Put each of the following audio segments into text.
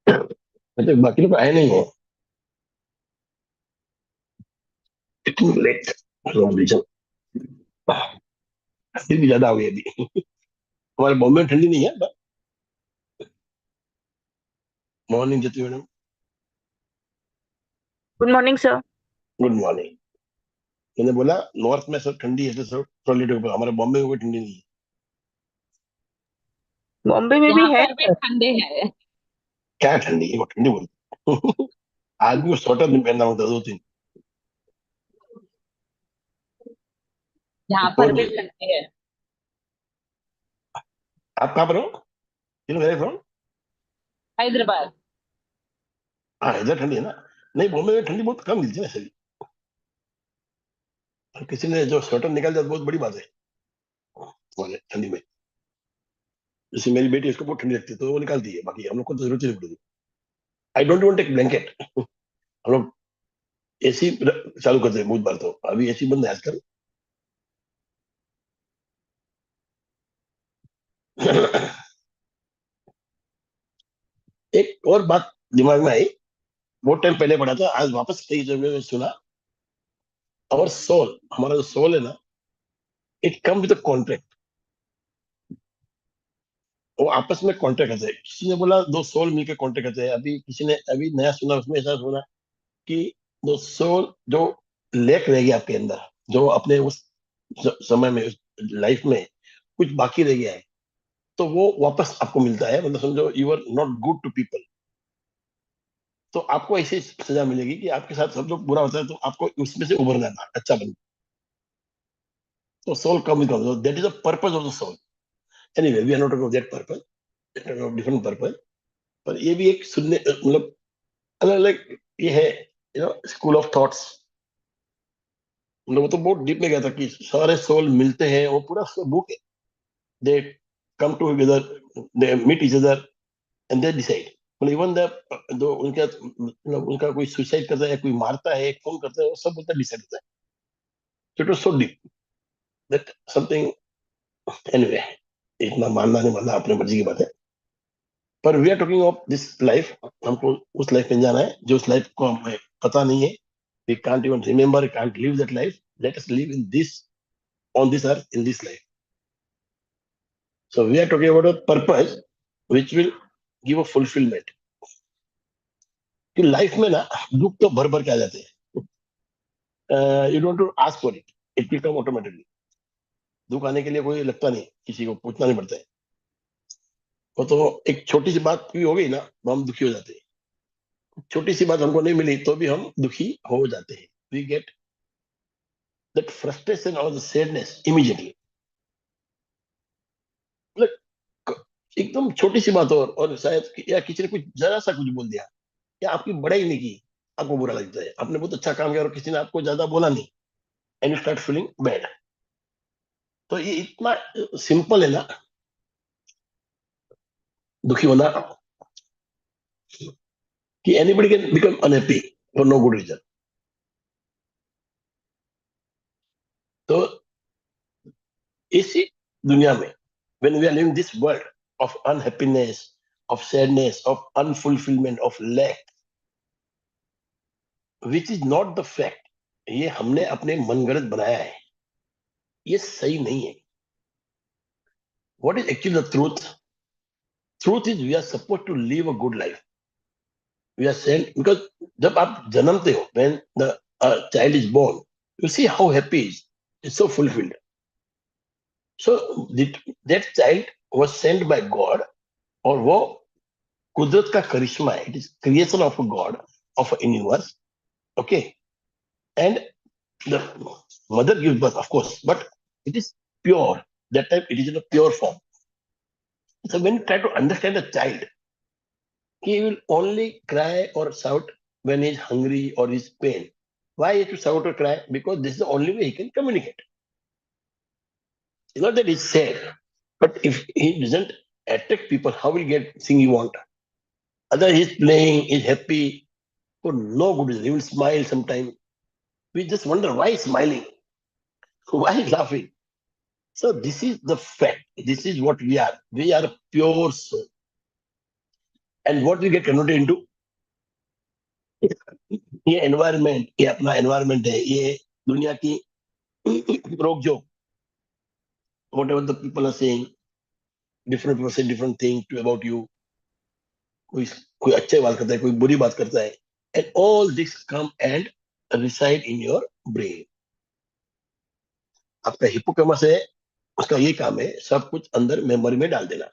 मतलब बाकी लोग आए नहीं है, इतनी लेट रीजन फिर भी ज्यादा हो गई अभी। हमारे बॉम्बे में ठंडी नहीं है, बट मॉर्निंग जती madam. Good morning sir. Good morning. मैंने बोला नॉर्थ में सब ठंडी है तो सब थोड़ा लेट हो गया, हमारे बॉम्बे में कोई ठंडी नहीं है। बॉम्बे में भी यहाँ है पर भी सर। ठंडे हैं। क्या ठंडी है, वो ठंडी बोलती। आदमी को स्वेटर नहीं पहनना होता दो तीन। यहाँ एक पर और, भी ठंडे हैं। आप कहाँ पर हो? फ्रॉम? हैदराबाद। हाँ, इधर ठंडी है ना। नहीं, बॉम्बे में ठंडी बहुत कम मिलती है ना सभी। और किसी ने जो स्वेटर निकाल दिया तो बहुत बड़ी बात है हमारे ठंडी में। जैसे मेरी बेटी, उसको बहुत ठंडी लगती है तो वो निकालती है, बाकी हम लोग को तो जरूरत ही नहीं पड़ती। I don't want take blanket. हम लोग एसी चालू करते हैं बहुत बार, तो अभी एसी बंद है आजकल। एक और बात दिमाग में आई, बहुत टाइम पहले पढ़ा था, आज वापस कई जगह में सुना। और सोल, हमारा जो सोल है ना, इट कम विद कॉन्ट्रैक्ट। वो आपस में कॉन्ट्रैक्ट करते हैं। किसी ने बोला दो सोल मिलकर कॉन्ट्रैक्ट करते हैं, अभी किसी ने अभी नया सुना, उसमें ऐसा सुना कि दो सोल जो लेक रहेगी आपके अंदर, जो अपने उस समय में, उस लाइफ में कुछ बाकी रह गया है, तो वो वापस आपको मिलता है। मतलब समझो you are not good to people, तो आपको ऐसी सजा मिलेगी कि आपके साथ सब जो बुरा होता है तो आपको उसमें से उभरना है, अच्छा बनना। तो soul come that is the purpose of the soul. Anyway, we are not of that purpose, different purpose. पर ये भी एक सुनने, मतलब अलग अलग ये है, स्कूल ऑफ थॉट्स। मतलब वो तो बहुत डीप में गया था कि सारे सोल मिलते हैं, वो पूरा बुक है। They come together, they meet each other, and they decide. मतलब इवन द दो उनका, मतलब उनका कोई सुसाइड करता है, कोई मारता है, फोन करता है, वो सब उनका डिसाइड होता है। So it was so deep that something, anyway, इतना मानना नहीं मानना अपने मर्जी की बात है। पर we are talking of this life. हमको उस लाइफ में जाना है जो उस लाइफ को हमें पता नहीं है। We can't even remember, can't live that life. Let us live in this, on this earth, in this life. So we are talking about a purpose which will give a fulfilment. कि life में ना दुख तो भर भर के आ जाते हैं, you don't ask for it, it will come automatically. दुख आने के लिए कोई लगता नहीं, किसी को पूछना नहीं पड़ता है। वो तो एक छोटी सी बात भी हो गई ना तो हम दुखी हो जाते हैं। छोटी सी बात हमको नहीं मिली तो भी हम दुखी हो जाते हैं। वी गेट दैट फ्रस्ट्रेशन और द सैडनेस इमीडिएटली। मतलब एकदम छोटी सी बात और शायद या किसी ने कुछ जरा सा कुछ बोल दिया, या आपकी बड़ाई नहीं की, आपको बुरा लगता है। आपने बहुत अच्छा काम किया और किसी ने आपको ज्यादा बोला नहीं, and you start feeling bad. तो ये इतना सिंपल है ना, दुखी होना, कि anybody can become unhappy for no good reason. तो इसी दुनिया में, when we are living this world of unhappiness, of sadness, of unfulfillment, of lack, which is not the fact, ये हमने अपने मनगढ़ंत बनाया है, ये सही नहीं है। What is actually the truth? Truth is we are supposed to live a good life. We are sent because जब आप जन्मते हो, when the child is born, you see how happy he is so fulfilled. So that child was sent by God, और वो कुदरत का करिश्मा है। It is creation of a God, of a universe. Okay, and the mother gives birth, of course, but it is pure. That time it is in a pure form. So when you try to understand a child, he will only cry or shout when he is hungry or is pain. Why he has to shout or cry? Because this is the only way he can communicate. It's not that he's sad, but if he doesn't attract people, how will he get thing he want? Other he's playing, he's happy for no good reason. He will smile sometime. We just wonder why he's smiling, why he's laughing. So this is the fact. This is what we are. We are a pure soul. And what we get converted into, ये environment, ये अपना environment है, ये दुनिया की रोक joke, whatever the people are saying, different people say different thing to about you. कोई कोई अच्छे बात करता है, कोई बुरी बात करता है, and all this come and reside in your brain. आपका हिपोकैम्पस है, उसका ये काम है सब कुछ अंदर मेमोरी में डाल देना.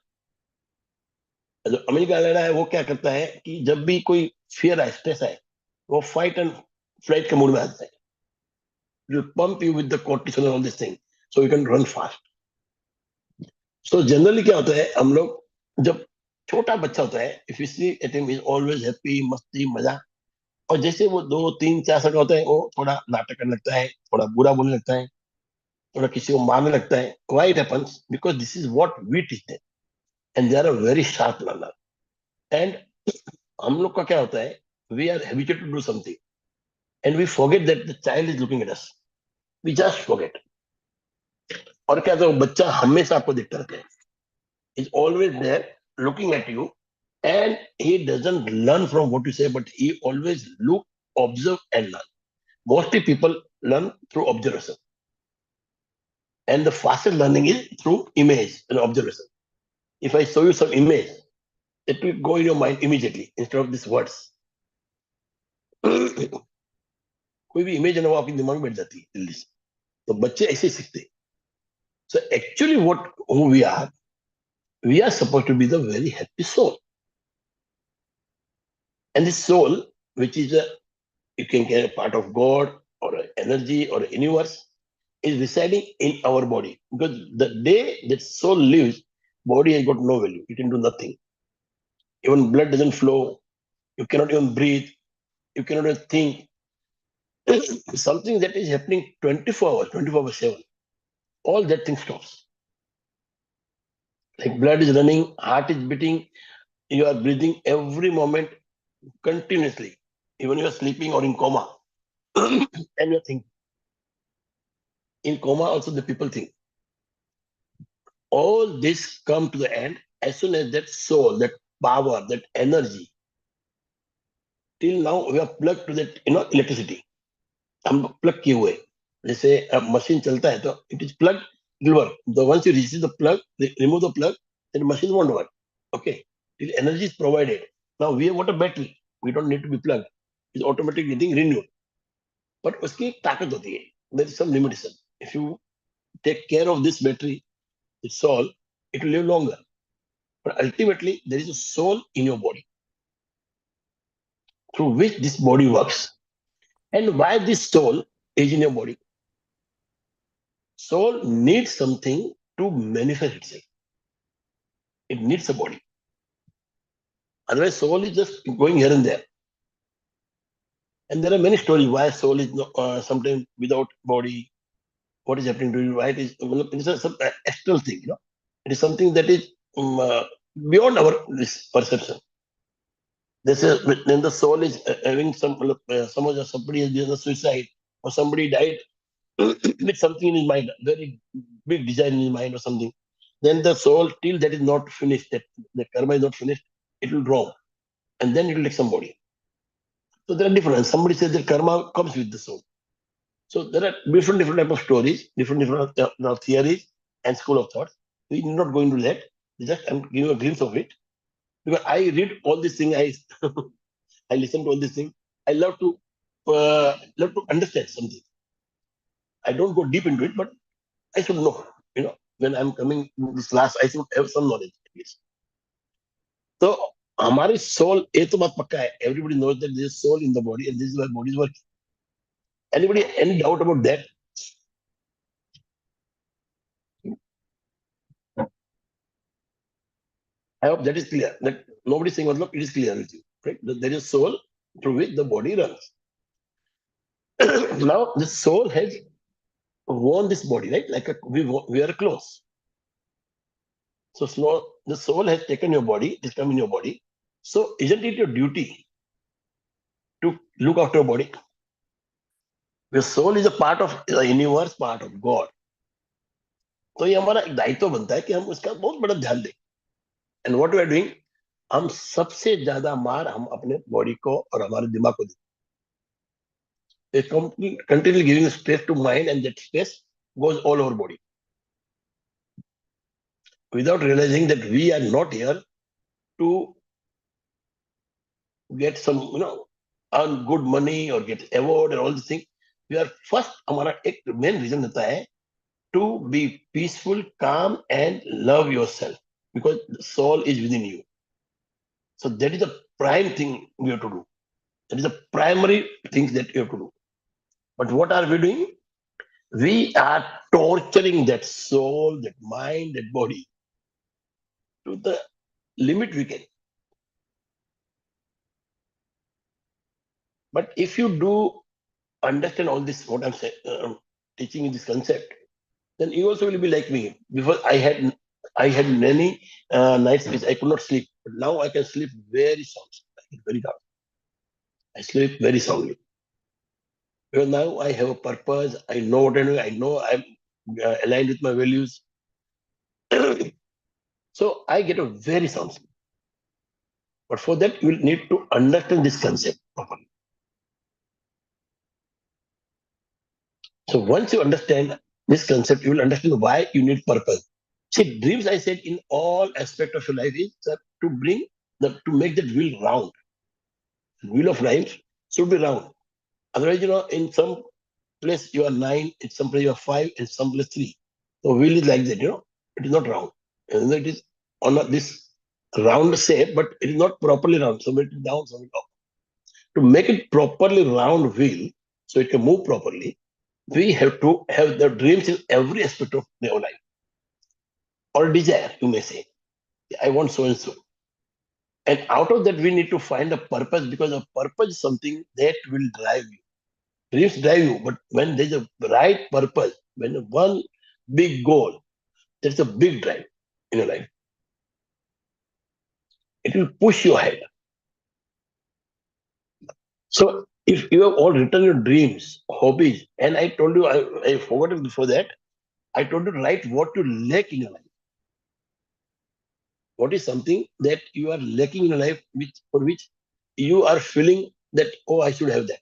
जो अमेरिका ले रहा है वो क्या करता है कि जब भी कोई फियर है, स्ट्रेस है, वो फाइट एंड फ्लाइट के मूड में आता है. Will pump you with the cortisol and all this thing, so you can run fast. So generally क्या होता है, हम लोग जब छोटा बच्चा होता है, if you see at him is always happy, मस्ती मजा, और जैसे वो 2 3 4 साल का होता है, वो थोड़ा नाटक करने लगता है, थोड़ा बुरा बोलने लगता है, थोड़ा किसी को मारने लगता है. Why it happens? Because this is what we teach them, and they are a very sharp learner. And हम लोग का क्या होता है, we are habituated to do something, and we forget that the child is looking at us. We just forget. और क्या होता है, बच्चा हमेशा आपको देखता रहता है, is always there looking at you, and he doesn't learn from what you say, but he always look, observe and learn. Mostly people learn through observation, and the fastest learning is through image and observation. If I show you some image, it will go in your mind immediately instead of these words. कोई भी image है ना, वो आपके दिमाग में बैठ जाती है जल्दी से. तो बच्चे ऐसे सीखते हैं. So actually what who we are supposed to be the very happy soul. And this soul, which is you can get a part of God or an energy or a universe, is residing in our body. Because the day that soul lives, body has got no value. You can do nothing. Even blood doesn't flow. You cannot even breathe. You cannot even think. Something that is happening 24 hours, 24/7. All that thing stops. Like blood is running, heart is beating, you are breathing every moment continuously. Even you are sleeping or in coma. And you're thinking. In coma also the people think. All this come to the end as soon as that soul, that power, that energy. Till now we are plugged to that electricity. हम plug किए हुए. जैसे अब machine चलता है तो it is plugged, it will work. The once you receive the plug, remove the plug, then machine won't work. Okay. Till energy is provided. Now we have got a battery. We don't need to be plugged. It's automatically getting renewed. But उसकी एक ताकत होती है. There is some limitation. If you take care of this battery, its soul, it will live longer. But ultimately, there is a soul in your body through which this body works. And why this soul is in your body? Soul needs something to manifest itself. It needs a body. Otherwise, soul is just going here and there. And there are many stories why soul is sometimes without body. What is happening to you? Why it is? It's a some astral thing. It is something that is beyond our perception. This is when the soul is having somebody has done a suicide, or somebody died with something in his mind, very big desire in his mind or something. Then the soul, till that is not finished, that the karma is not finished, it will roam, and then it will take some body. So there are different. Somebody says that karma comes with the soul. So there are different type of stories, different theories and school of thought. We are not going to that. Just I'm giving you a glimpse of it, because I read all these things. I listen to all these things. I love to understand something. I don't go deep into it, but I should know. When I'm coming to this class, I should have some knowledge at least. So हमारी soul, ये तो बात पक्का है. Everybody knows that there is soul in the body, and this is why body is working. Anybody any doubt about that? I hope that is clear. That nobody is saying मतलब it is clear with you, right? That there is soul through which the body runs. Now the soul has worn this body, right? Like we wear clothes. So the soul has taken your body, it has come in your body. So isn't it your duty to look after your body? The soul is a part of the universe, part of God. तो ये हमारा एक दायित्व बनता है कि हम उसका बहुत बड़ा ध्यान दें. And what we are doing, हम सबसे ज्यादा मार हम अपने बॉडी को और हमारे दिमाग को देते हैं. Continually giving stress to mind, and that stress goes all over body without realizing that we are not here to get some, earn good money or get award and all these things. We are first, हमारा एक main reason रहता है to be peaceful, calm, and love yourself, because the soul is within you. So that is the prime thing we have to do. That is the primary things that you have to do. But what are we doing? We are torturing that soul, that mind, that body to the limit we can. But if you do understand all this, what I'm saying, teaching you this concept, then you also will be like me. Before I had many nights which I could not sleep, but now I can sleep very soundly. I get very calm. I sleep very soundly. Because now I have a purpose. I know what I'm doing. I know I'm aligned with my values. So I get a very sound sleep. But for that, you will need to understand this concept properly. So once you understand this concept, you will understand why you need purpose. See, dreams, I said, in all aspect of your life is that to make that wheel round. Wheel of life should be round. Otherwise, in some place you are 9, in some place you are 5, in some place 3. So wheel is like that, it is not round. And it is on this round shape, but it is not properly round. Some it is down, some it is up. To make it properly round wheel, so it can move properly, we have to have the dreams in every aspect of their life. Or desire, you may say. I want so and so. And out of that, we need to find a purpose, because a purpose is something that will drive you. Dreams drive you, but when there's a right purpose, when one big goal, there's a big drive in your life. It will push you ahead. So if you have all written your dreams, hobbies, and I told you, I forgot it before that, I told you to write what you lack in your life. What is something that you are lacking in your life, for which you are feeling that, oh, I should have that.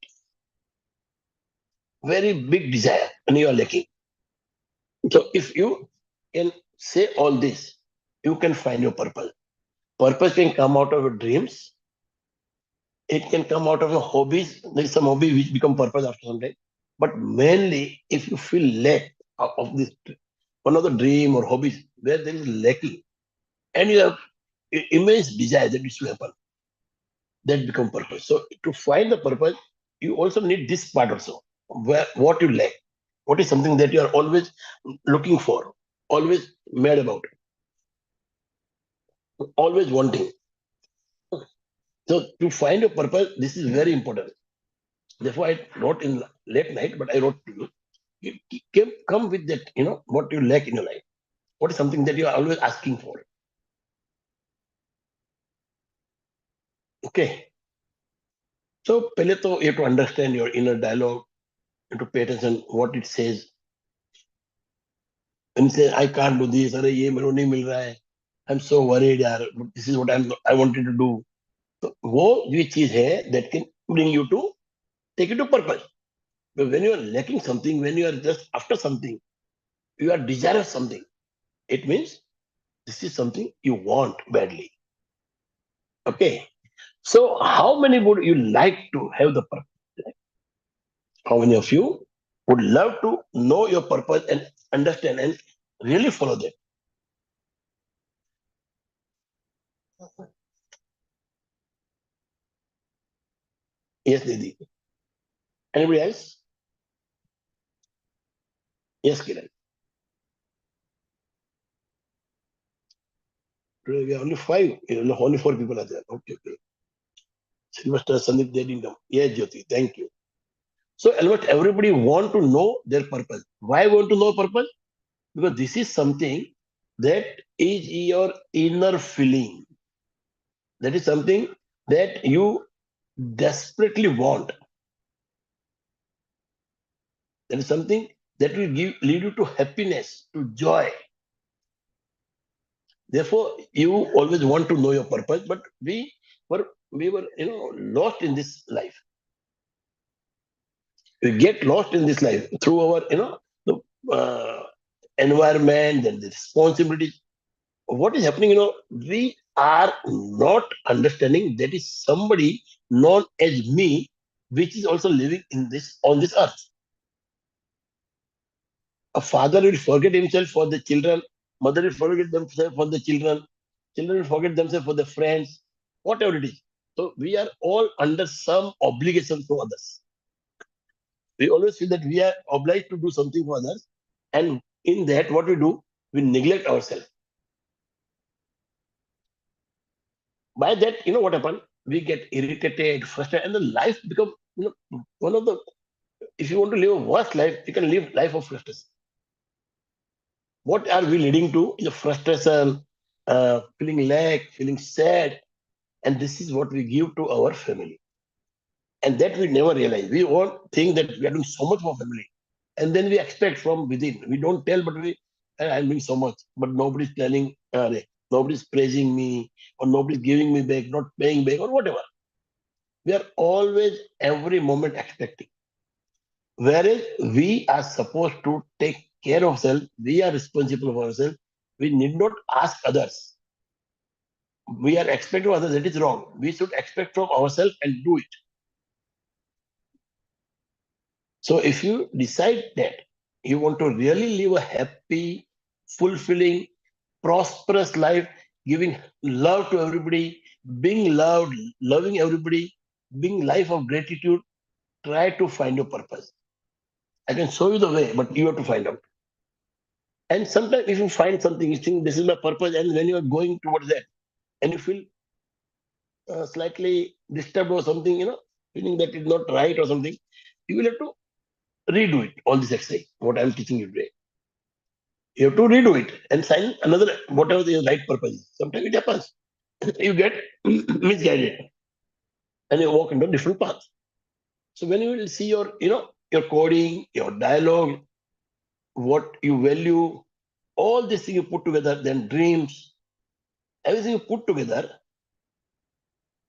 Very big desire, and you are lacking. So if you can say all this, you can find your purpose. Purpose can come out of your dreams. It can come out of your hobbies. There is some hobby which become purpose after some time. But mainly, if you feel lack of this, one of the dream or hobbies where there is lacking, and you have immense desire that it should happen, that become purpose. So to find the purpose, you also need this part also, where what you lack, what is something that you are always looking for, always mad about, always wanting. So to find a purpose, this is very important. Therefore, I wrote in late night, but I wrote to you. Come with that, what you lack in your life. What is something that you are always asking for? Okay. So, pehle to you have to understand your inner dialogue, and to pay attention what it says. When it says, I can't do this, अरे ये मेरे को नहीं मिल रहा है, I'm so worried, यार, this is what I wanted to do. तो वो ये चीज है that can bring you to take you to purpose. But when you are lacking something, when you are just after something, you are desirous something, it means this is something you want badly. Okay. So how many would you like to have the purpose? How many of you would love to know your purpose and understand and really follow that? Yes, Didi. Anybody else? Yes, Kiran. Today we are only 5. Only 4 people are there. Okay, okay. Sylvester, Sandeep, they didn't come. Yes, Jyoti. Thank you. So almost everybody want to know their purpose. Why want to know purpose? Because this is something that is your inner feeling. That is something that you desperately want. That is something that will lead you to happiness, to joy. Therefore, you always want to know your purpose, but we were lost in this life. We get lost in this life through our the uh, environment and the responsibilities. What is happening? We are not understanding that is somebody known as me, which is also living in this on this earth. A father will forget himself for the children, mother will forget themselves for the children, children will forget themselves for the friends, whatever it is. So we are all under some obligation to others. We always feel that we are obliged to do something for others, and in that, what we do, we neglect ourselves. By that, what happened? We get irritated, frustrated, and the life become one of the. If you want to live a worst life, you can live life of frustration. What are we leading to? Is a frustration, feeling lack, feeling sad, and this is what we give to our family, and that we never realize. We all think that we are doing so much for family, and then we expect from within. We don't tell, but I'm doing so much, but nobody's planning. Nobody's praising me, or nobody's giving me back, not paying back, or whatever. We are always every moment expecting. Whereas we are supposed to take care of ourselves, we are responsible for ourselves. We need not ask others. We are expecting others. That is wrong. We should expect from ourselves and do it. So if you decide that you want to really live a happy, fulfilling, prosperous life, giving love to everybody, being loved, loving everybody, being life of gratitude, try to find your purpose. I can show you the way, but you have to find out. And sometimes if you find something, you think this is my purpose, and when you are going towards that, and you feel slightly disturbed or something, feeling that it's not right or something, you will have to redo it. All this exercise, what I'm teaching you today, you have to redo it and sign another whatever the right purpose is. Sometimes it happens, you get misguided, and you walk into a different path. So when you will see your coding, your dialogue, what you value, all these things you put together, then dreams, everything you put together,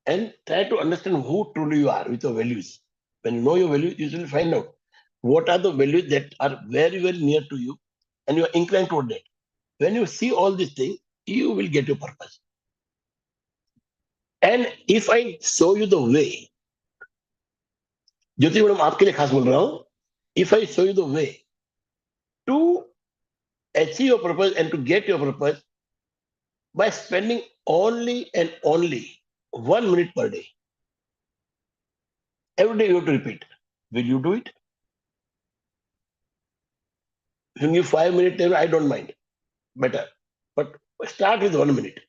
and try to understand who truly you are with your values. When you know your values, you will find out what are the values that are very, very near to you, and you are inclined toward that. When you see all these things, you will get your purpose. And if I show you the way, Jyoti madam आपके लिए खास बोल रहा हूं, if I show you the way to achieve your purpose and to get your purpose by spending only and only 1 minute per day. Every day you have to repeat. Will you do it? If you give 5 minutes, I don't mind. Better. But start with 1 minute,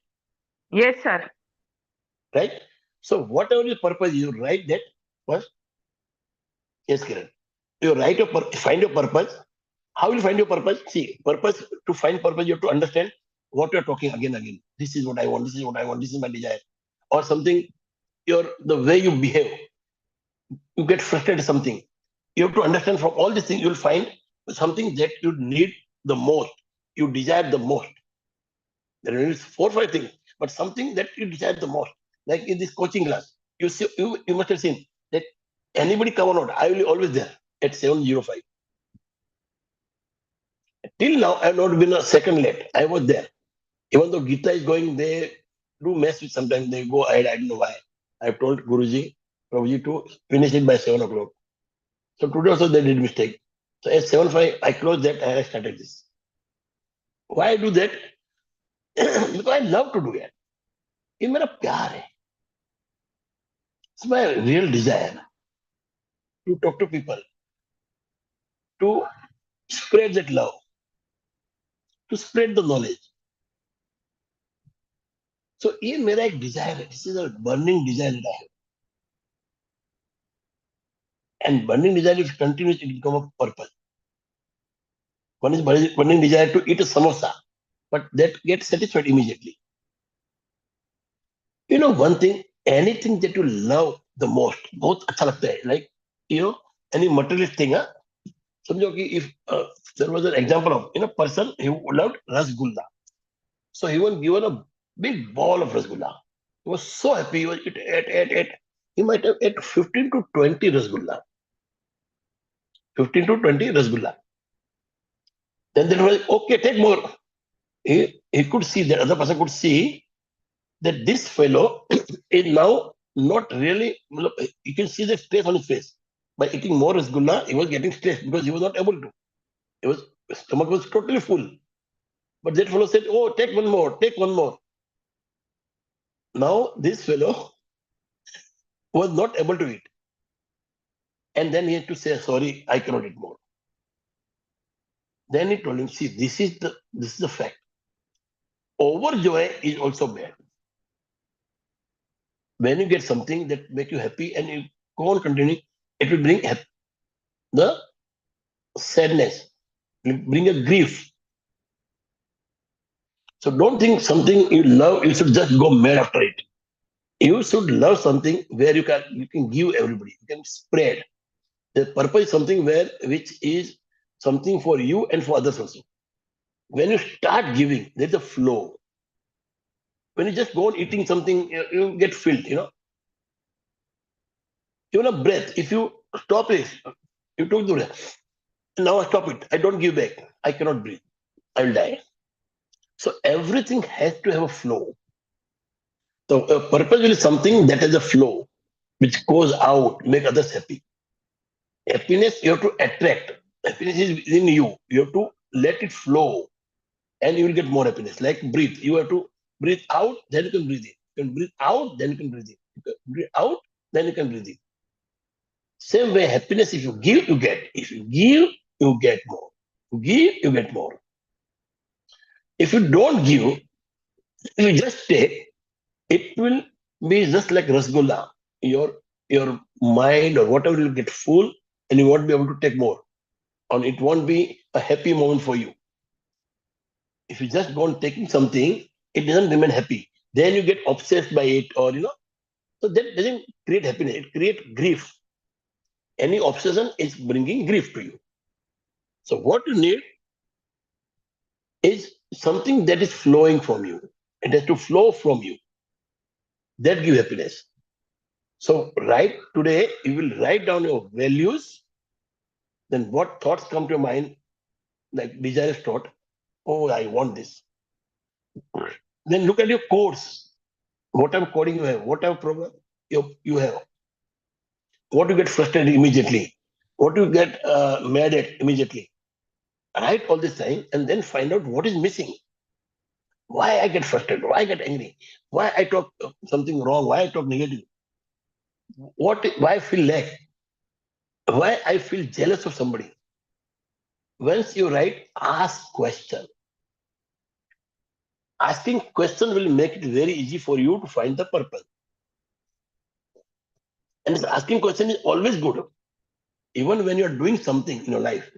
Yes, sir. right? So whatever your purpose, you write that first. Yes, Kiran. You write find your purpose. How will you find your purpose? See, purpose, to find purpose, you have to understand what you're talking again and again. This is what I want, this is what I want, this is my desire. Or something, the way you behave, you get frustrated at something. You have to understand from all these things, you'll find something that you need the most, you desire the most. There is 4 or 5 things, but something that you desire the most. Like in this coaching class, you must have seen that anybody come or not, I will be always there at 7:05. Till now, I have not been a second late. I was there. Even though Gita is going, they do mess with sometimes. They go ahead. I don't know why. I've told Guruji, Prabhuji to finish it by 7 o'clock. So today also they did mistake. So at 7:05, I closed that and I started this. Why I do that? Because I love to do it. ये मेरा प्यार है. It's my real desire to talk to people, to spread that love, to spread the knowledge. So ये मेरा एक desire है. This is a burning desire that I have. And burning desire, if continues, it become a purpose. One is burning desire to eat a samosa, but that gets satisfied immediately. One thing, anything that you love the most, बहुत अच्छा लगता है. Like, any materialist thing, समझो कि if there was an example of, person who loved rasgulla. So he was given a big ball of rasgulla. He was so happy. He was ate. He might have ate 15 to 20 rasgulla. 15 to 20 rasgulla. Then they were okay, take more. He could see, the other person could see that this fellow is now not really, you can see the stress on his face. By eating more rasgulla, he was getting stressed because he was not able to. His stomach was totally full. But that fellow said, oh, take one more, take one more. Now this fellow was not able to eat. And then he had to say, sorry, I cannot eat more. Then he told him, see, this is the fact. Overjoy is also bad. When you get something that make you happy and you go on continuing, it will bring the sadness, it will bring a grief. So don't think something you love, you should just go mad after it. You should love something where you can give everybody, you can spread. The purpose is something which is something for you and for others also. When you start giving, there's a flow. When you just go on eating something, you get filled, Even a breath, if you stop it, you took the breath. Now I stop it. I don't give back. I cannot breathe. I will die. So everything has to have a flow. So a purpose is something that has a flow, which goes out, make others happy. Happiness you have to attract. Happiness is within you. You have to let it flow, and you will get more happiness. Like breathe. You have to breathe out, then you can breathe in. You can breathe out, then you can breathe in. You can breathe out, then you can breathe in. Same way, happiness, if you give, you get. If you give, you get more. You give, you get more. If you don't give, if you just take, it will be just like rasgulla. Your mind or whatever will get full and you won't be able to take more. And it won't be a happy moment for you. If you just go on taking something, it doesn't remain happy. Then you get obsessed by it, or so that doesn't create happiness, it creates grief. Any obsession is bringing grief to you. So what you need is something that is flowing from you. It has to flow from you. That give happiness. So right today, you will write down your values. Then what thoughts come to your mind, like desirous thought. Oh, I want this. Then look at your codes. Whatever coding you have, whatever program you have, what you get frustrated immediately, what you get mad at immediately. Write all this thing and then find out what is missing. Why I get frustrated, why I get angry, why I talk something wrong, why I talk negative, why I feel lack, why I feel jealous of somebody. Once you write, ask question. Asking question will make it very easy for you to find the purpose. And asking question is always good. Even when you're doing something in your life,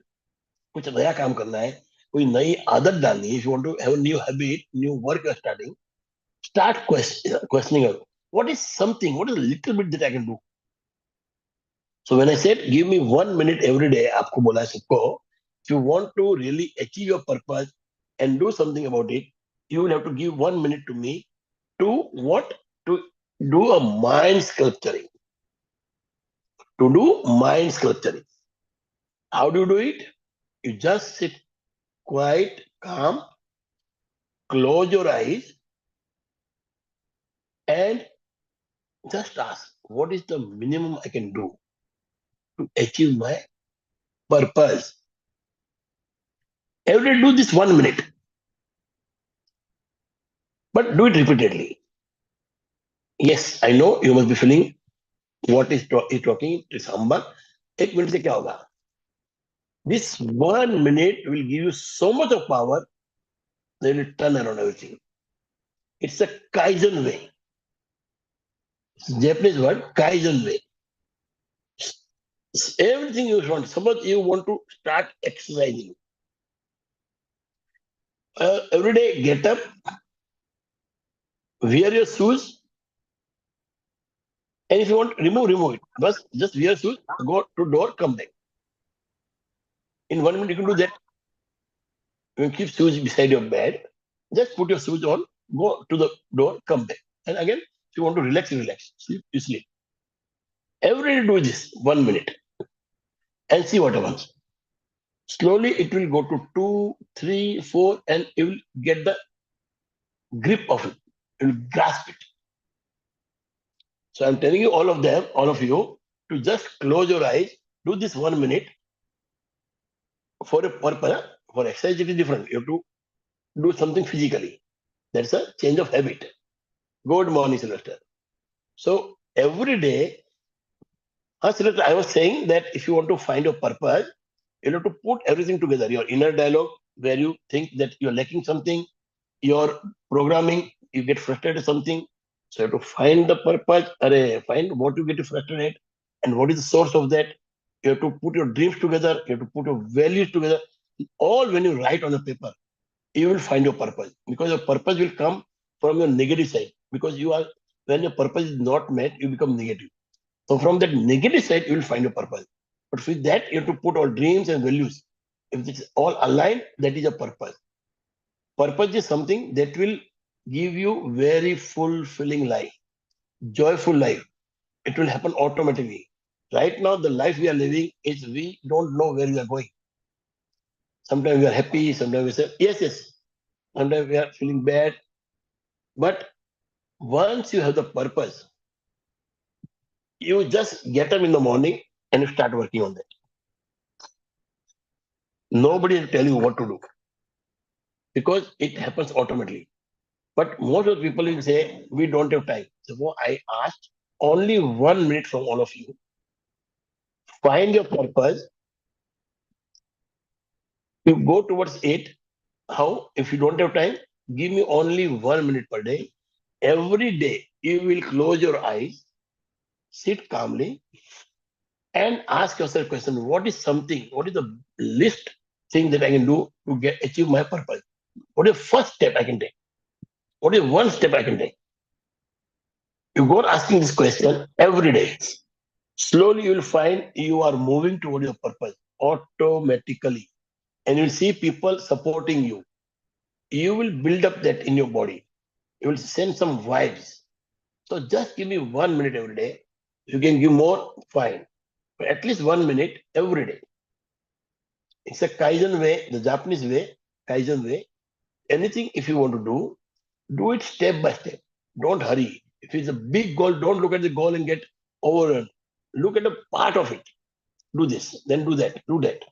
कुछ नया काम करना है, कोई नई आदत डालनी है, if you want to have a new habit, new work you're starting, start questioning her. What is a little bit that I can do? So when I said, give me 1 minute every day, आपको बोला है सबको, if you want to really achieve your purpose and do something about it, you will have to give 1 minute to me to what? To do a mind sculpturing. To do mind sculpturing. How do you do it? You just sit quiet, calm, close your eyes, and just ask, what is the minimum I can do to achieve my purpose? Every day do this 1 minute, but do it repeatedly. Yes, I know you must be feeling what is talking to Samba. 1 minute से क्या होगा? This 1 minute will give you so much of power that will turn around everything. It's a Kaizen way. It's a Japanese word, Kaizen way. Everything you want. Suppose you want to start exercising. Every day, get up, wear your shoes, and if you want, remove it. But just wear shoes, go to door, come back. In 1 minute, you can do that. You can keep shoes beside your bed. Just put your shoes on, go to the door, come back. And again, if you want to relax, you relax. Sleep, you sleep. Every day do this 1 minute and see what happens. Slowly it will go to 2, 3, 4, and you will get the grip of it. You will grasp it. So I'm telling you, all of them, all of you, to just close your eyes, do this 1 minute for a purpose. For exercise, it is different. You have to do something physically. That's a change of habit. Good morning, Sylvester. So every day, Sylvester, I was saying that if you want to find your purpose, you have to put everything together. Your inner dialogue, where you think that you're lacking something, your programming, you get frustrated something. So you have to find the purpose, find what you get frustrated and what is the source of that. You have to put your dreams together, you have to put your values together. All when you write on a paper, you will find your purpose, because your purpose will come from your negative side. Because you are, when your purpose is not met, you become negative. So from that negative side, you will find your purpose. But with that, you have to put all dreams and values. If it's all aligned, that is a purpose. Purpose is something that will give you very fulfilling life, joyful life. It will happen automatically. Right now, the life we are living is we don't know where we are going. Sometimes we are happy, sometimes we say, yes, yes. Sometimes we are feeling bad. But once you have the purpose, you just get up in the morning and you start working on that. Nobody will tell you what to do because it happens automatically. But most of the people will say, we don't have time. So I asked only 1 minute from all of you. Find your purpose. You go towards it. How? If you don't have time, give me only 1 minute per day. Every day, you will close your eyes, sit calmly, and ask yourself question, what is something, what is the least thing that I can do to get achieve my purpose? What is the first step I can take? What is one step I can take? You go asking this question every day. Slowly you will find you are moving toward your purpose automatically. And you'll see people supporting you. You will build up that in your body. You will send some vibes. So just give me 1 minute every day. You can give more, fine. But at least 1 minute every day. It's a Kaizen way, the Japanese way, Kaizen way. Anything if you want to do it step by step. Don't hurry. If it's a big goal, don't look at the goal and get overrun. Look at a part of it. Do this, then do that, do that.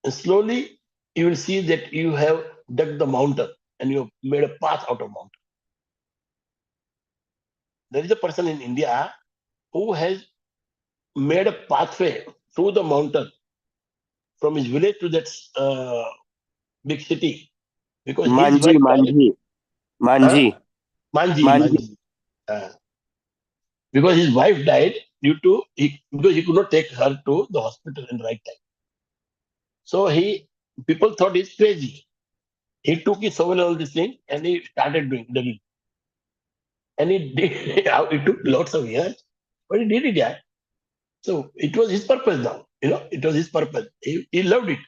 And slowly you will see that you have dug the mountain and you have made a path out of mountain. There is a person in India who has made a pathway through the mountain from his village to that big city because his Manji, wife died. Manji, Huh? Manji, Manji, Manji. Manji. Uh, because his wife died due to because he could not take her to the hospital in right time. So people thought he's crazy. He took his soul and all this thing and he started doing digging. And he did it took lots of years, but he did it, yeah. So it was his purpose now. It was his purpose. He loved it.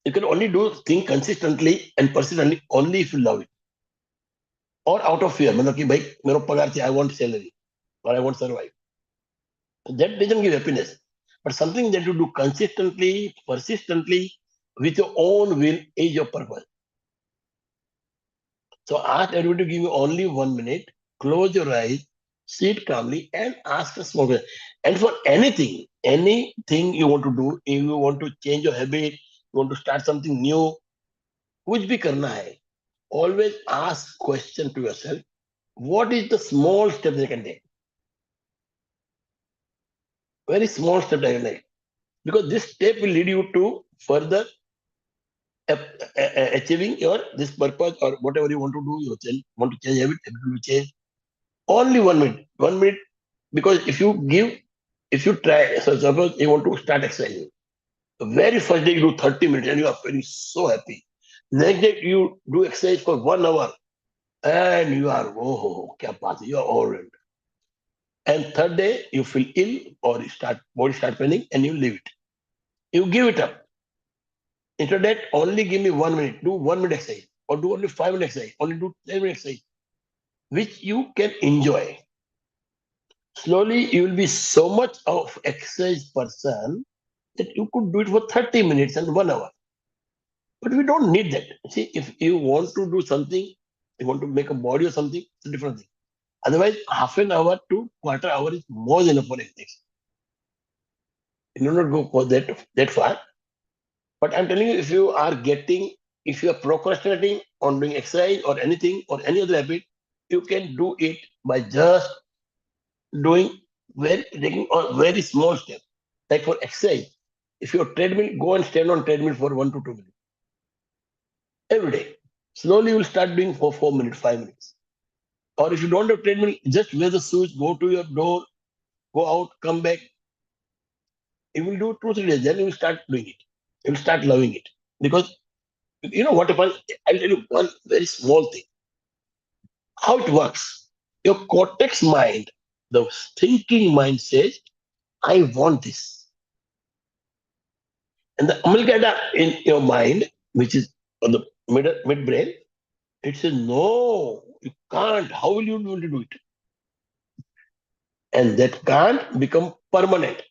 You can only do things consistently and persistently only if you love it. Or out of fear. मतलब कि भाई मेरा पगार चाहिए, I want salary or I want survive. That doesn't give happiness. But something that you do consistently, persistently, with your own will is your purpose. So ask everybody to give you only 1 minute, close your eyes, sit calmly, and ask a small question. And for anything you want to do, if you want to change your habit, you want to start something new, कुछ भी करना है, always ask question to yourself, what is the small step they can take? Very small step they can take. Because this step will lead you to further achieving your this purpose or whatever you want to do. You want to change habit will change. Only 1 minute. 1 minute. Because if you try, so suppose you want to start exercising. The very first day you do 30 minutes and you are feeling so happy. Next day you do exercise for 1 hour and you are, oh, kya baat hai, you are overwhelmed. And third day you feel ill or body start paining and you leave it. You give it up. Instead of that, only give me 1 minute, do 1 minute exercise, or do only 5 minute exercise, only do 10 minute exercise, which you can enjoy. Slowly, you will be so much of exercise person that you could do it for 30 minutes and 1 hour. But we don't need that. See, if you want to do something, you want to make a body or something, it's a different thing. Otherwise, half an hour to quarter hour is more than enough for exercise. You do not go for that far. But I'm telling you, if you are procrastinating on doing exercise or anything or any other habit, you can do it by just doing taking a very small step. Like for exercise, if you're treadmill, go and stand on treadmill for 1 to 2 minutes every day. Slowly, you'll start doing for 4 minutes, 5 minutes. Or if you don't have treadmill, just wear the shoes, go to your door, go out, come back. You will do 2 3 days, then you will start doing it. You will start loving it because you know what happens. I'll tell you one very small thing. How it works. Your cortex mind, the thinking mind says, "I want this," and the amygdala in your mind, which is on the midbrain, it says, "No, you can't. How will you be able to do it?" And that can't become permanent.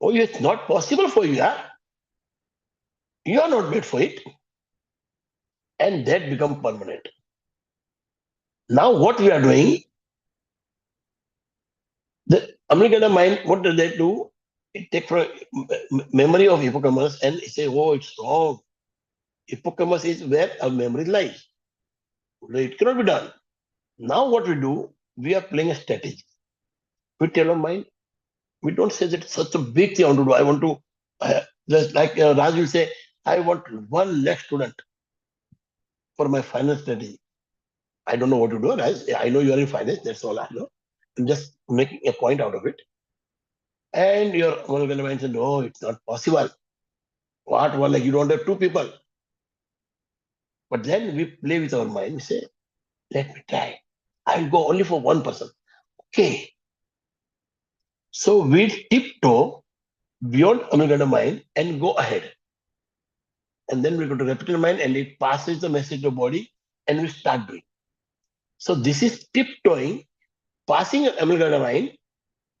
Oh, it's not possible for you. Yeah? You are not made for it. And that become permanent. Now what we are doing, the amygdala mind, what does that do? It takes from memory of hippocampus and it say, oh, it's wrong. Hippocampus is where our memory lies. It cannot be done. Now what we do, we are playing a strategy. We tell our mind, we don't say that it's such a big thing I want to do. I want to, just like Raj will say, I want 1 lakh student for my finance strategy. I don't know what to do, Raj. I know you are in finance. That's all I know. I'm just making a point out of it. And your Amygdala mind said, no, it's not possible. What? Well, like you don't have 2 people. But then we play with our mind. We say, let me try. I'll go only for 1 person. Okay. So we tiptoe beyond Amygdala mind and go ahead. And then we go to reptile mind and it passes the message to the body and we start doing. So this is tiptoeing, passing Amygdala mind.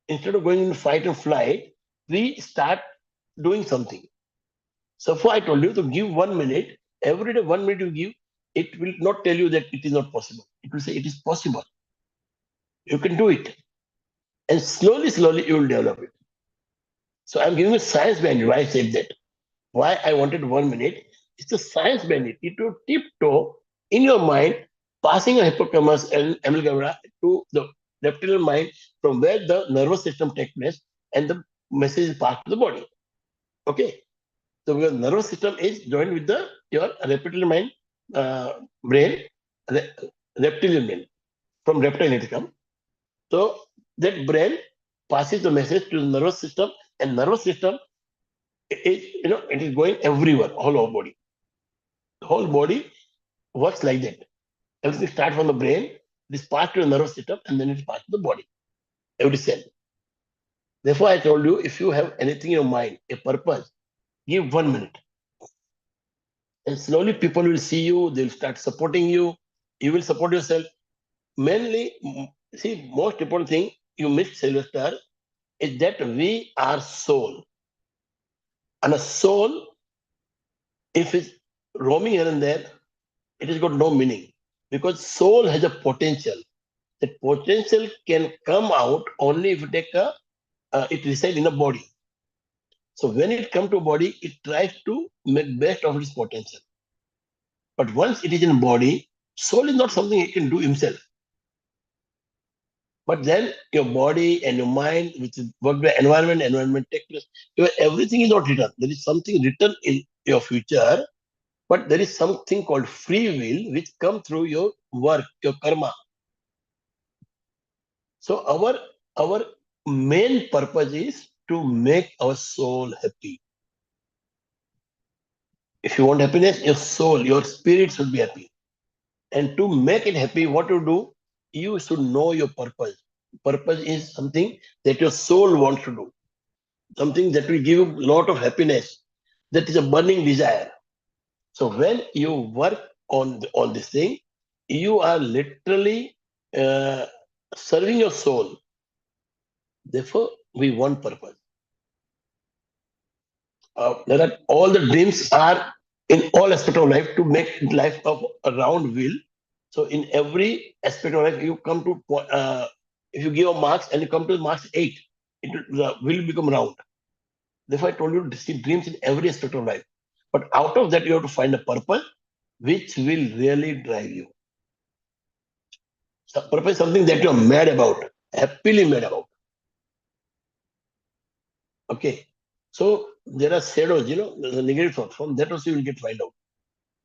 Instead of going into fight and flight, we start doing something. So far I told you to give 1 minute. Every day 1 minute you give, it will not tell you that it is not possible. It will say it is possible. You can do it. And slowly, slowly you will develop it. So I'm giving a science behind it. Why I said that. Why I wanted 1 minute. It's the science behind it. It will tiptoe in your mind, passing a hippocampus and amygdala to the reptilian mind from where the nervous system takes place and the message is passed to the body. Okay. So your nervous system is joined with your reptilian mind, brain, reptilian brain. From reptile it comes. So that brain passes the message to the nervous system, and nervous system it is going everywhere, all over body. The whole body works like that. Everything starts from the brain, it is passed to the nervous system, and then it is passed to the body. Every cell. Therefore, I told you, if you have anything in your mind, a purpose, give 1 minute. And slowly people will see you, they'll start supporting you, you will support yourself. Mainly, see, most important thing you missed, Sylvester, is that we are soul. And a soul, if it's roaming here and there, it has got no meaning. Because soul has a potential. That potential can come out only if you take it resides in a body. So when it comes to a body, it tries to make best of its potential. But once it is in body, soul is not something it can do himself. But then your body and your mind, which is worked by environment takes place. Everything is not written. There is something written in your future, but there is something called free will which comes through your work, your karma. So our main purpose is to make our soul happy. If you want happiness, your soul, your spirit should be happy. And to make it happy, what you do, you should know your purpose. Purpose is something that your soul wants to do, something that will give you a lot of happiness. That is a burning desire. So when you work on this thing, you are literally uh, serving your soul. Therefore, we want purpose. There are all the dreams are in all aspects of life to make life of a round wheel. So in every aspect of life, you come to if you give a marks and you come to marks 8, the wheel become round. Therefore, I told you to see dreams in every aspect of life. But out of that, you have to find a purpose which will really drive you. So purpose is something that you're mad about, happily mad about. Okay. So there are shadows, the negative thoughts. From that also you will get find out.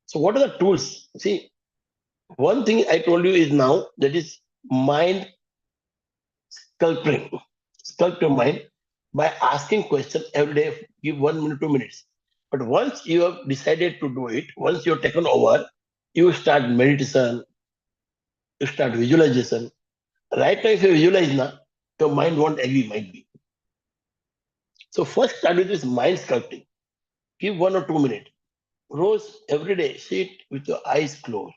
So what are the tools? See, one thing I told you is now that is mind sculpting. Sculpt your mind by asking questions every day. Give 1 minute, 2 minutes. But once you have decided to do it, once you're taken over, you start meditation, you start visualization. Right now, if you visualize now, your mind won't agree, might be. So first start with this mind sculpting. Give 1 or 2 minutes. Rose, every day, sit with your eyes closed.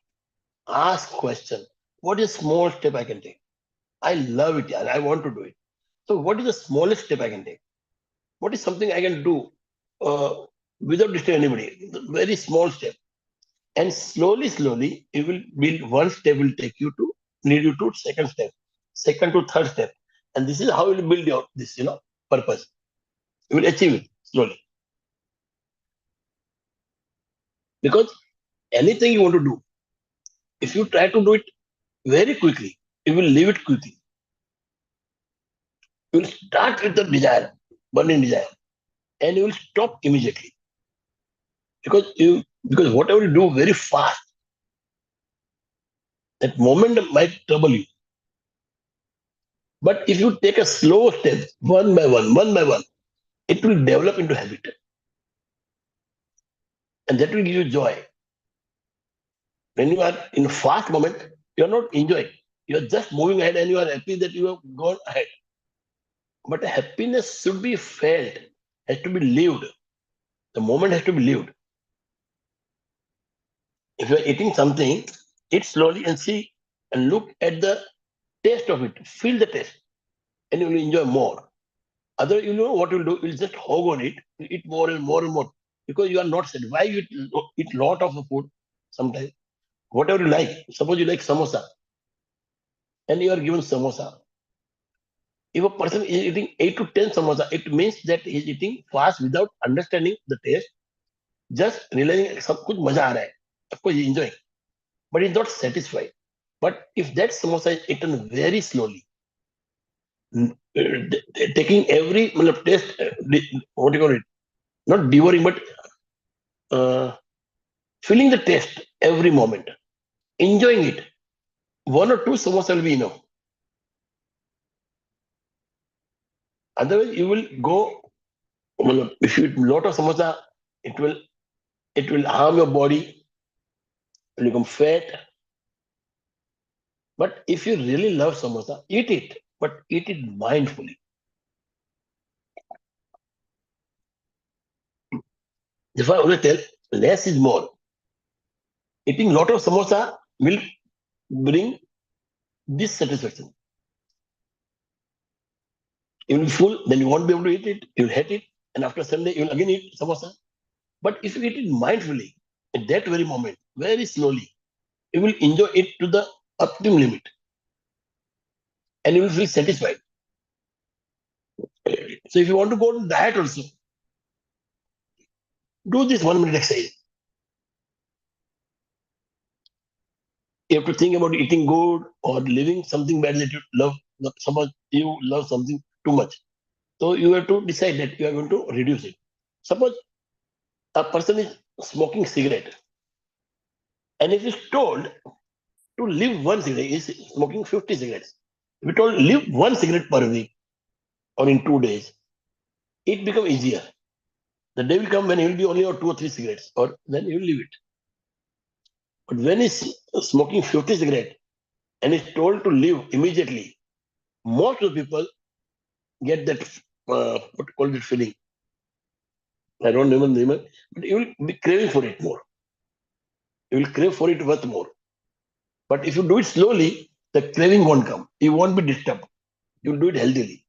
Ask question. What is small step I can take? I love it, and I want to do it. So what is the smallest step I can take? What is something I can do without disturbing anybody? The very small step. And slowly, slowly, you will build one step will take you to lead you to second step, second to third step. And this is how you will build your this, purpose. You will achieve it slowly. Because anything you want to do, if you try to do it very quickly, you will leave it quickly. You will start with the desire, burning desire, and you will stop immediately. Because whatever you do very fast, that momentum might trouble you. But if you take a slow step, one by one, it will develop into habit. And that will give you joy. When you are in a fast moment, you are not enjoying. You are just moving ahead and you are happy that you have gone ahead. But happiness should be felt, has to be lived. The moment has to be lived. If you are eating something, eat slowly and see and look at the taste of it. Feel the taste and you will enjoy more. Other, you know what you'll do? You'll just hog on it, eat more and more and more because you are not said. Why you eat lot of the food sometimes? Whatever you like. Suppose you like samosa and you are given samosa. If a person is eating 8 to 10 samosa, it means that he is eating fast without understanding the taste, just realizing सब कुछ मजा आ रहा है, of course he enjoying, but he's not satisfied. But if that samosa is eaten very slowly, taking every taste, what do you call it? Not devouring, but uh, feeling the taste every moment, enjoying it. 1 or 2 samosa will be enough. Otherwise, you will go. If you eat a lot of samosa, it will harm your body, will become fat. But if you really love samosa, eat it, but eat it mindfully. If I always tell, less is more. Eating a lot of samosa will bring dissatisfaction. You will be full, then you won't be able to eat it, you'll hate it, and after Sunday, you'll again eat samosa. But if you eat it mindfully, at that very moment, very slowly, you will enjoy it to the optimum limit, and you will feel satisfied. So if you want to go to diet also, do this 1 minute exercise. You have to think about eating good or living something bad that you love. Suppose you love something too much. So you have to decide that you are going to reduce it. Suppose a person is smoking cigarette and if he's told to live one cigarette, he's smoking 50 cigarettes. If we told live one cigarette per week or in 2 days, it become easier. The day will come when he will be only on 2 or 3 cigarettes, or then he will leave it. But when he's smoking 50 cigarettes and is told to live immediately, most of the people get that what called it feeling. I don't remember, but you will be craving for it more. You will crave for it worth more. But if you do it slowly, the craving won't come. You won't be disturbed. You'll do it healthily.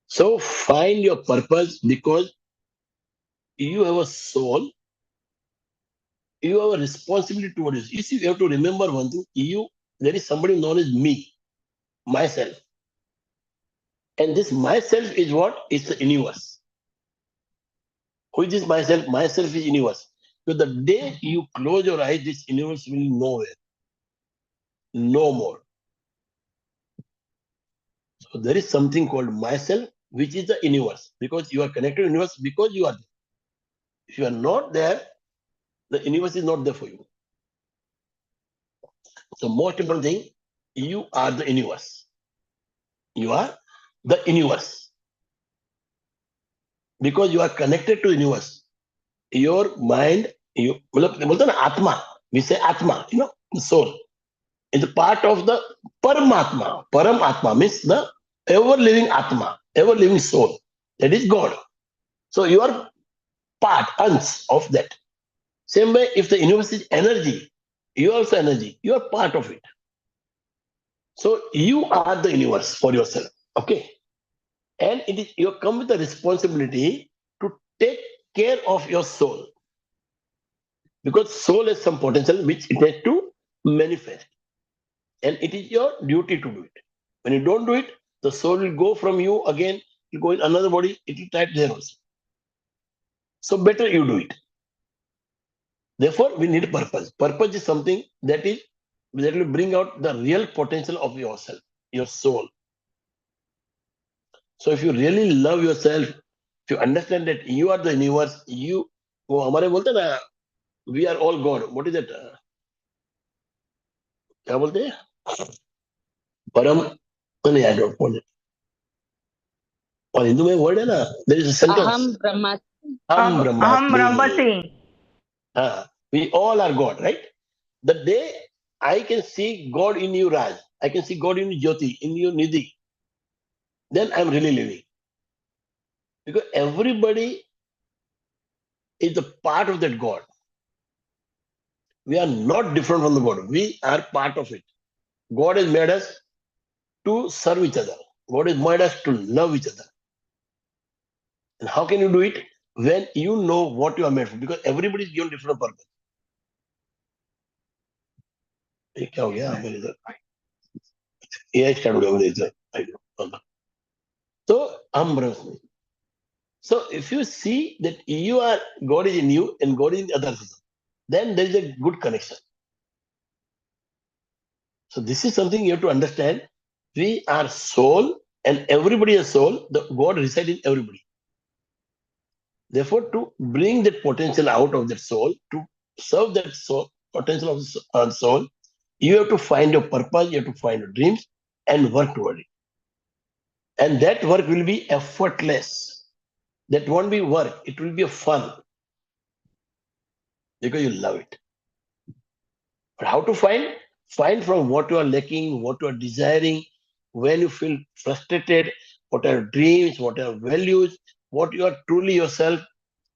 So find your purpose because you have a soul, you have a responsibility towards it. You see, you have to remember one thing. There is somebody known as me, myself. And this myself is what? It's the universe. Who is this myself? Myself is universe. So the day you close your eyes, this universe will be nowhere. No more. So there is something called myself, which is the universe. Because you are connected to the universe because you are there. If you are not there, the universe is not there for you. The most important thing, you are the universe. You are the universe. Because you are connected to the universe. Your mind, बोलते हैं ना आत्मा, we say atma, the soul. It's a part of the Paramatma. Paramatma means the ever-living Atma, ever-living soul. That is God. So you are part, uns of that. Same way, if the universe is energy, you are also energy. You are part of it. So you are the universe for yourself. Okay. And you come with the responsibility to take care of your soul. Because soul has some potential which it has to manifest. And it is your duty to do it. When you don't do it, the soul will go from you again, you go in another body, it will type there also. So better you do it. Therefore, we need purpose. Purpose is something that will bring out the real potential of yourself, your soul. So if you really love yourself, if you understand that you are the universe, वो हमारे बोलते हैं ना, we are all God. What is it? क्या बोलते हैं? परम नहीं, I don't know. और हिंदू में वर्ड है ना, there is a sentence. Aham Brahmasmi. हम Aham ब्रह्मास्मि. Brahmasmi. We all are God, right? The day I can see God in you, Raj, I can see God in you, Jyoti, in you, Nidhi, then I'm really living. Because everybody is a part of that God. We are not different from the God. We are part of it. God has made us to serve each other. God has made us to love each other. And how can you do it? When you know what you are made for. Because everybody is given different purpose. ये क्या हो गया मेरे इधर? AI start हो गया मेरे इधर. I know. So हम ब्रह्मास्मि. So if you see that you are God is in you and God is in the other person, then there is a good connection. So this is something you have to understand. We are soul and everybody is soul. The God resides in everybody. Therefore, to bring that potential out of that soul, to serve that soul, potential of the soul, you have to find your purpose, you have to find your dreams and work toward it. And that work will be effortless. That won't be work, it will be a fun because you love it. But how to find? Find from what you are lacking, what you are desiring, when you feel frustrated, what are your dreams, what are your values, what you are truly yourself,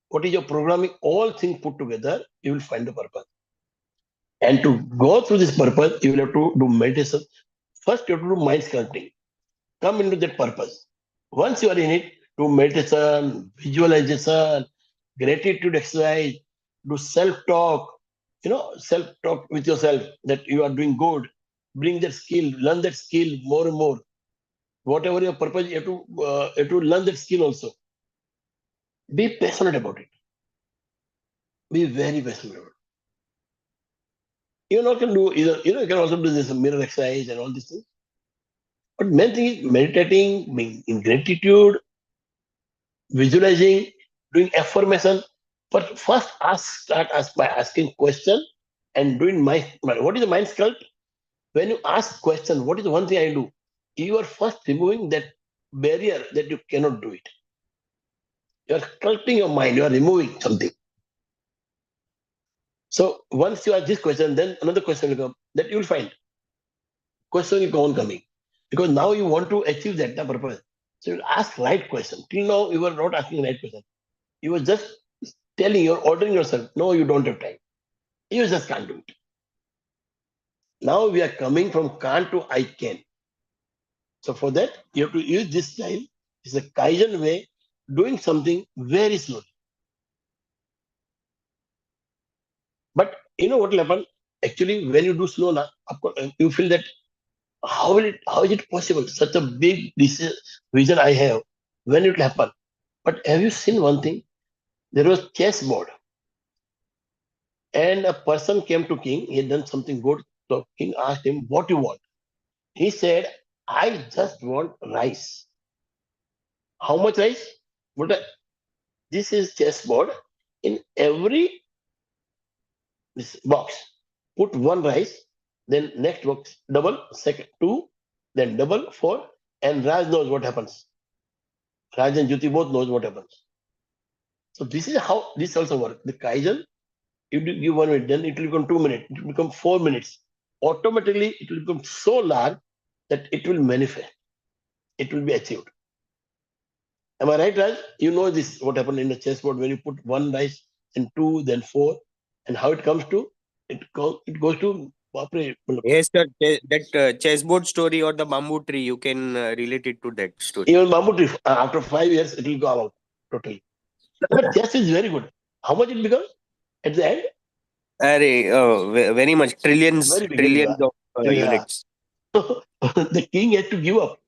what is your programming, all things put together, you will find the purpose. And to go through this purpose, you will have to do meditation. First, you have to do mind sculpting. Come into that purpose. Once you are in it, do meditation, visualization, gratitude exercise, do self-talk, self-talk with yourself that you are doing good. Bring that skill, learn that skill more and more. Whatever your purpose, you have to learn that skill also. Be passionate about it. Be very passionate about it. You can do either, you can also do this mirror exercise and all these things. But main thing is meditating, being in gratitude, visualizing, doing affirmation. But first, start by asking question and doing what is the mind sculpt? When you ask question, what is the one thing I do? You are first removing that barrier that you cannot do it. You are sculpting your mind. You are removing something. So once you ask this question, then another question will come that you will find. Question will go on coming because now you want to achieve that purpose. So you ask right question. Till now, you were not asking right question. You were just telling, you're ordering yourself, no, you don't have time. You just can't do it. Now we are coming from can't to I can. So for that, you have to use this style. It's a Kaizen way, doing something very slowly. But you know what will happen? Actually, when you do slow now, of course, you feel that how is it possible? Such a big vision I have. When it will happen? But have you seen one thing? There was chessboard, and a person came to king. He had done something good. So king asked him, "What you want?" He said, "I just want rice." How much rice? But this is chessboard. In every this box, put one rice. Then next box double, second two, then double four, and Raj knows what happens. Raj and Jyoti both knows what happens. So this is how this also works. The Kaizen, if you give 1 minute, then it will become 2 minutes, it will become 4 minutes. Automatically, it will become so large that it will manifest. It will be achieved. Am I right, Raj? You know this, what happened in the chessboard when you put one dice and two, then four, and how it comes to, it goes to, Yes, sir. That chessboard story or the bamboo tree, you can relate it to that story. even bamboo tree, after 5 years, it will go out totally. But chess is very good. How much it becomes at the end? Very much. Very big, very big. Trillions of Yeah. units. The king had to give up.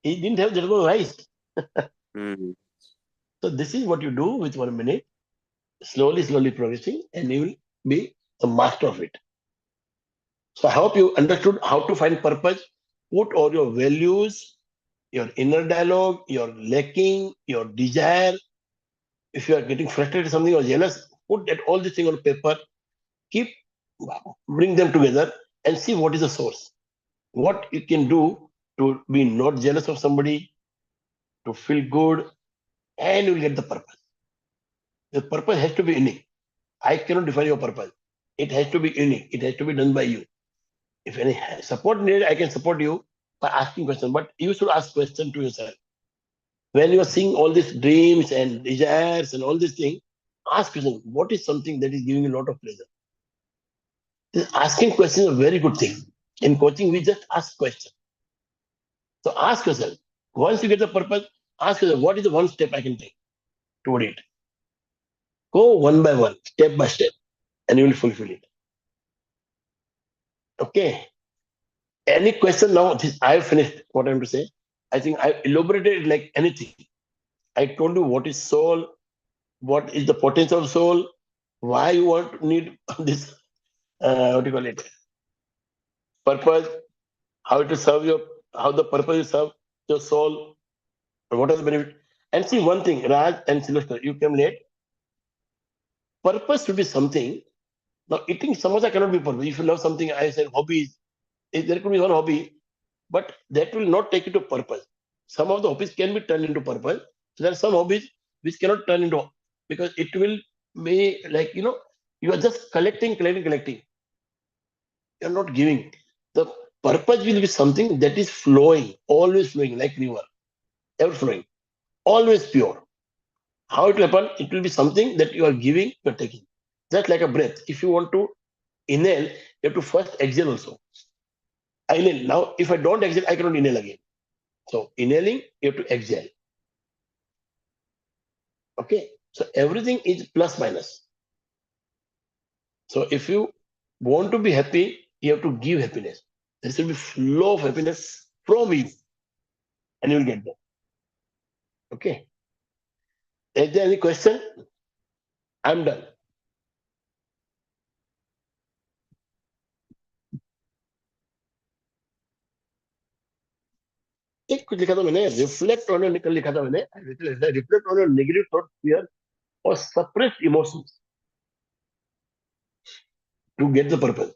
He didn't have that much rice. Mm. So this is what you do with 1 minute, slowly, slowly progressing, and you will be a master of it. So I hope you understood how to find purpose. Put all your values, your inner dialogue, your lacking, your desire. If you are getting frustrated with something or jealous, put that all these things on paper. Keep bring them together and see what is the source. What you can do to be not jealous of somebody, to feel good, and you will get the purpose. The purpose has to be unique. I cannot define your purpose. It has to be unique. It has to be done by you. If any support needed, I can support you by asking questions. But you should ask questions to yourself. When you are seeing all these dreams and desires and all these things, ask questions. What is something that is giving you a lot of pleasure? This asking questions is a very good thing. In coaching, we just ask questions. So ask yourself. Once you get the purpose, ask yourself, what is the one step I can take toward it? Go one by one, step by step, and you will fulfill it. Okay. Any question now? I have finished what I am to say. I think I elaborated it like anything. I told you what is soul, what is the potential of soul, why you want need this, what do you call it, purpose, how to serve your, how the purpose is serve your soul, what are the benefit. And see one thing, Raj and Sylvester, you came late. Purpose should be something. Now eating samosa cannot be purpose. If you love something, I said hobbies. There could be one hobby, but that will not take you to purpose. Some of the hobbies can be turned into purpose. So there are some hobbies which cannot turn into, because it will be like, you are just collecting. You're not giving. The purpose will be something that is flowing, always flowing, like river, ever flowing, always pure. How it will happen? It will be something that you are giving, you're taking. Just like a breath. If you want to inhale, you have to first exhale also. I inhale. Now, if I don't exhale, I cannot inhale again. So inhaling, you have to exhale. Okay. So everything is plus minus. So if you want to be happy, you have to give happiness. There should be flow of happiness from you, and you will get there. Okay. Is there any question? I'm done. एक कुछ लिखा था मैंने, reflect on your, लिखा था मैंने, reflect on your negative thought, fear or suppressed emotions to get the purpose.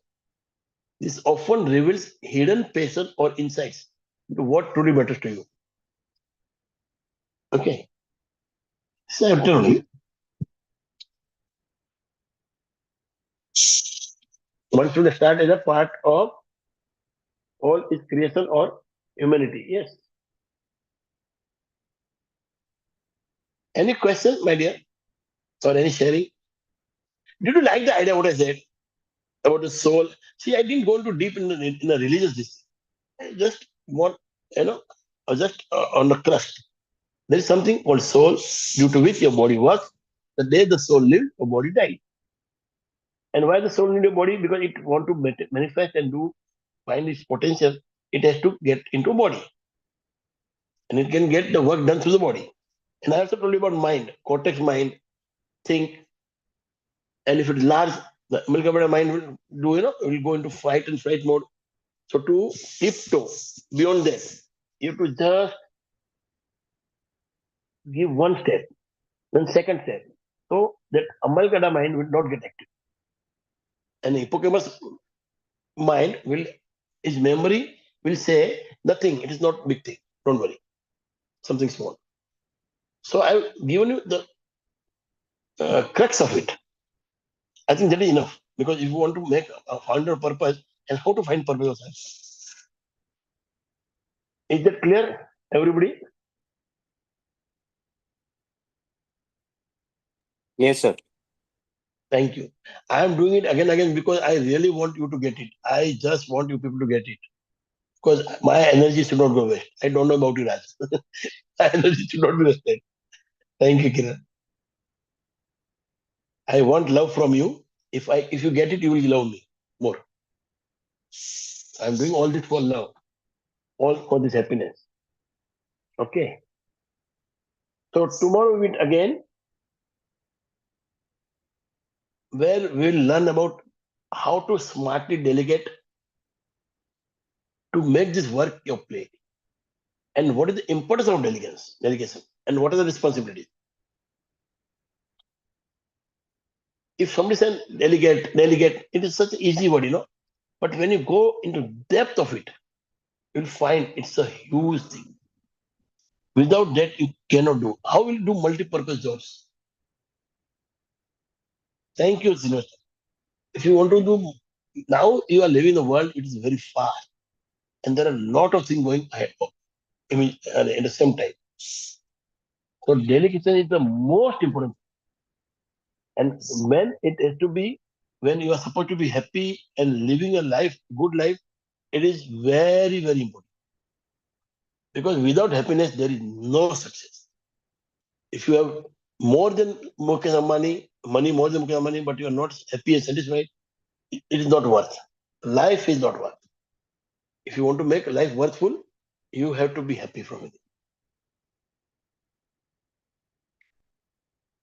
This often reveals hidden passion or insights into what truly matters to you. Okay. So after one should start as a part of all its creation or humanity. Yes. Any question, my dear? Or any sharing? Did you like the idea what I said about the soul? See, I didn't go into deep in a religious this. I just want, just on the crust. There is something called soul, due to which your body works. The day the soul lives, your body dies. And why the soul need your body? Because it want to manifest and do find its potential. It has to get into body, and it can get the work done through the body. And I also told you about mind, cortex mind, think. And if it is large, the umbilical mind will do, will go into fight and flight mode. So to tiptoe beyond that, you have to just give one step, then second step. So that amalgama mind will not get active. And hippocampus mind will, his memory will say nothing, it is not big thing. Don't worry. Something small. So I've given you the crux of it. I think that is enough. Because if you want to make a founder purpose and how to find purpose of life. Is that clear, everybody? Yes, sir. Thank you. I am doing it again because I really want you to get it. I just want you people to get it. Because my energy should not go waste. I don't know about you, Raj. My energy should not be wasted. Thank you, Kiran. I want love from you. If you get it, you will love me more. I'm doing all this for love, all for this happiness. Okay. So tomorrow we meet again, where we'll learn about how to smartly delegate to make this work your play, and what is the importance of delegation, and what are the responsibilities. If somebody says delegate, it is such an easy word. But when you go into depth of it, you'll find it's a huge thing. Without that, you cannot do. How will you do multi-purpose jobs? Thank you, Sylvester. If you want to do now, you are living in the world. It is very fast, and there are a lot of things going ahead. At the same time. So delegation is the most important. And when it has to be, when you are supposed to be happy and living a life, good life, it is very, very important. Because without happiness, there is no success. If you have more than Mukesh Ambani, money more than Mukesh Ambani, but you are not happy and satisfied, it is not worth. Life is not worth. If you want to make life worthful, you have to be happy from within.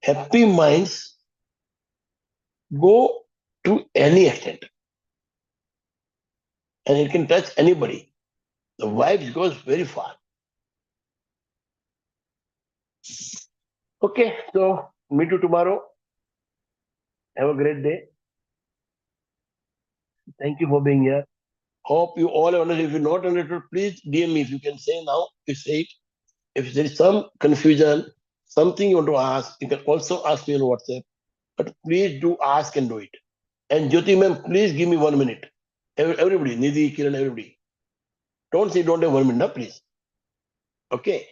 Happy minds go to any extent, and it can touch anybody. The vibes goes very far. Okay, so meet you tomorrow. Have a great day. Thank you for being here. Hope you all are understood. If you're not understood, please DM me. If you can say now, you say it. If there is some confusion, something you want to ask, you can also ask me on WhatsApp. But please do ask and do it. And Jyoti ma'am, please give me 1 minute. Everybody, Nidhi, Kiran, everybody. Don't say don't have 1 minute, please. Okay.